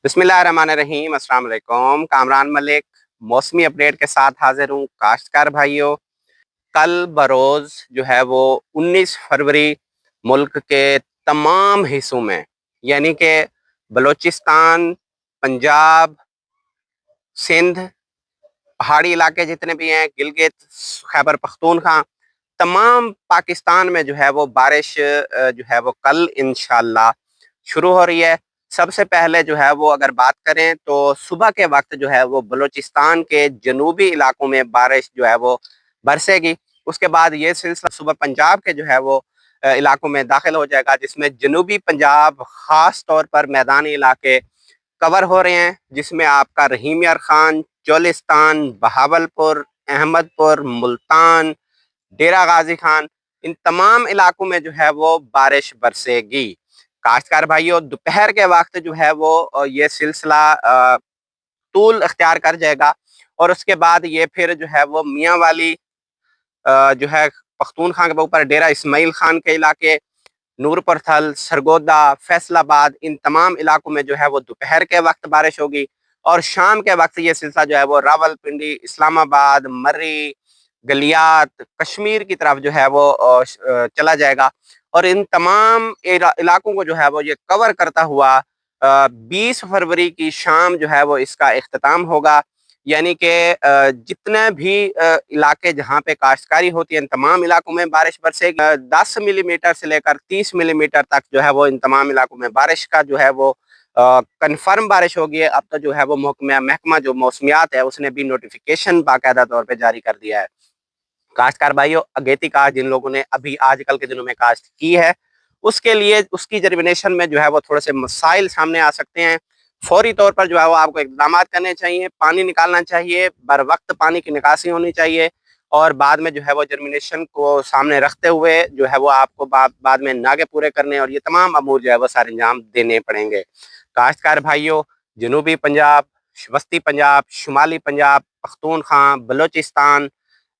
बिस्मिल्लाहिर्रहमानिर्रहीम। अस्सलाम वालेकुम। कामरान मलिक मौसमी अपडेट के साथ हाजिर हूँ। काश्तकार भाइयों, कल बरोज़ जो है वो 19 फरवरी मुल्क के तमाम हिस्सों में, यानी कि बलूचिस्तान, पंजाब, सिंध, पहाड़ी इलाके जितने भी हैं, गिलगित, खैबर पख्तूनख्वा, तमाम पाकिस्तान में जो है वो बारिश जो है वो कल इंशाअल्लाह शुरू हो रही है। सबसे पहले जो है वो अगर बात करें तो सुबह के वक्त जो है वो बलूचिस्तान के जनूबी इलाकों में बारिश जो है वो बरसेगी। उसके बाद ये सिलसिला सुबह पंजाब के जो है वो इलाकों में दाखिल हो जाएगा, जिसमें जनूबी पंजाब ख़ास तौर पर मैदानी इलाके कवर हो रहे हैं, जिसमें आपका रहीम यार खान, चोलिस्तान, बहावलपुर, अहमदपुर, मुल्तान, डेरा गाजी खान, इन तमाम इलाकों में जो है वो बारिश बरसेगी। काश्तकार भाइयों, दोपहर के वक्त जो है वो ये सिलसिला तूल अख्तियार कर जाएगा और उसके बाद ये फिर जो है वो मियाँ वाली जो है पख्तूनख्वा के ऊपर डेरा इस्माइल खान के इलाके, नूरपुर थल, सरगोदा, फैसलाबाद, इन तमाम इलाकों में जो है वो दोपहर के वक्त बारिश होगी। और शाम के वक्त ये सिलसिला जो है वो रावलपिंडी, इस्लामाबाद, मर्री, गलियात, कश्मीर की तरफ जो है वो चला जाएगा। और इन तमाम इलाकों को जो है वो ये कवर करता हुआ 20 फरवरी की शाम जो है वो इसका इख्तिताम होगा। यानी कि जितने भी इलाके जहाँ पे काश्तकारी होती है, इन तमाम इलाकों में बारिश बरसेगी। 10 मिलीमीटर से लेकर 30 मिलीमीटर तक जो है वो इन तमाम इलाकों में बारिश का जो है वो कन्फर्म बारिश होगी। अब तो जो है वो महकमा जो मौसमियात है उसने भी नोटिफिकेशन बाकायदा तौर पे जारी कर दिया है। काश्तकार भाइयों, अगेती काश्त जिन लोगों ने अभी आजकल के दिनों में काश्त की है, उसके लिए उसकी जर्मिनेशन में जो है वो थोड़े से मसाइल सामने आ सकते हैं। फौरी तौर पर जो है वो आपको इक़दाम करने चाहिए, पानी निकालना चाहिए, बर वक्त पानी की निकासी होनी चाहिए और बाद में जो है वो जर्मिनेशन को सामने रखते हुए जो है वो आपको बाद में नागे पूरे करने और ये तमाम अमूर जो है वो सारे अंजाम देने पड़ेंगे। काश्तकार भाइयों, जनूबी पंजाब, वस्ती पंजाब, शुमाली पंजाब, पख्तूनख्वा, बलूचिस्तान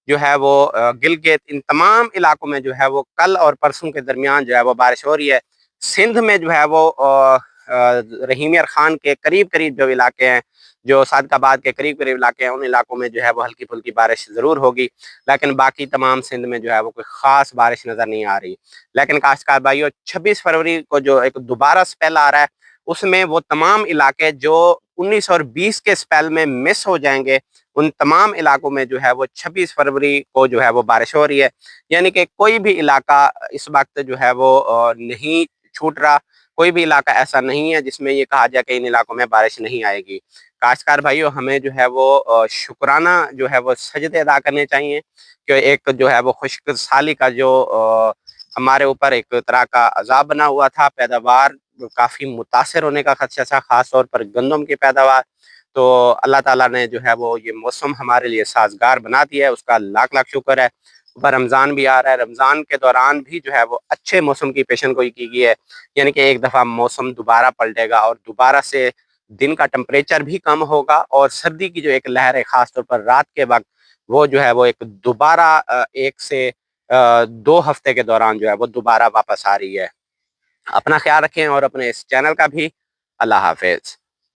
जो है वो गिलगित, इन तमाम इलाकों में जो है वो कल और परसों के दरमियान जो है वो बारिश हो रही है। सिंध में जो है वो रहीम यार खान के करीब करीब जो इलाके हैं, जो सादकाबाद के करीब करीब इलाके हैं, उन इलाकों में जो है वो हल्की फुल्की बारिश ज़रूर होगी। लेकिन बाकी तमाम सिंध में जो है वो कोई ख़ास बारिश नज़र नहीं आ रही। लेकिन काश्तकार भाइयों, 26 फरवरी को जो एक दोबारा स्पेल आ रहा है, उसमें वो तमाम इलाके जो 19 और 20 के स्पेल में मिस हो जाएंगे, उन तमाम इलाकों में जो है वो 26 फरवरी को जो है वो बारिश हो रही है। यानी कि कोई भी इलाका इस वक्त जो है वो नहीं छूट रहा। कोई भी इलाका ऐसा नहीं है जिसमें ये कहा जाए कि इन इलाकों में बारिश नहीं आएगी। काश्तकार भाइयों, हमें जो है वो शुक्राना जो है वो सजदे अदा करने चाहिए कि एक जो है वो खुश्क साली का जो हमारे ऊपर एक तरह का अजाब बना हुआ था, पैदावार काफ़ी मुतासर होने का खदशा था, ख़ास तौर पर गंदम की पैदावार। तो अल्लाह ताला ने जो है वो ये मौसम हमारे लिए साजगार बना दिया है, उसका लाख लाख शुक्र है। ऊपर रमज़ान भी आ रहा है, रमज़ान के दौरान भी जो है वो अच्छे मौसम की पेशन गोई की गई है। यानी कि एक दफ़ा मौसम दोबारा पलटेगा और दोबारा से दिन का टेम्परेचर भी कम होगा और सर्दी की जो एक लहर है ख़ास तौर पर रात के वक्त, वो जो है वो एक दोबारा 1 से 2 हफ्ते के दौरान जो है वो दोबारा वापस आ रही है। अपना ख्याल रखें और अपने इस चैनल का भी। अल्लाह हाफिज़।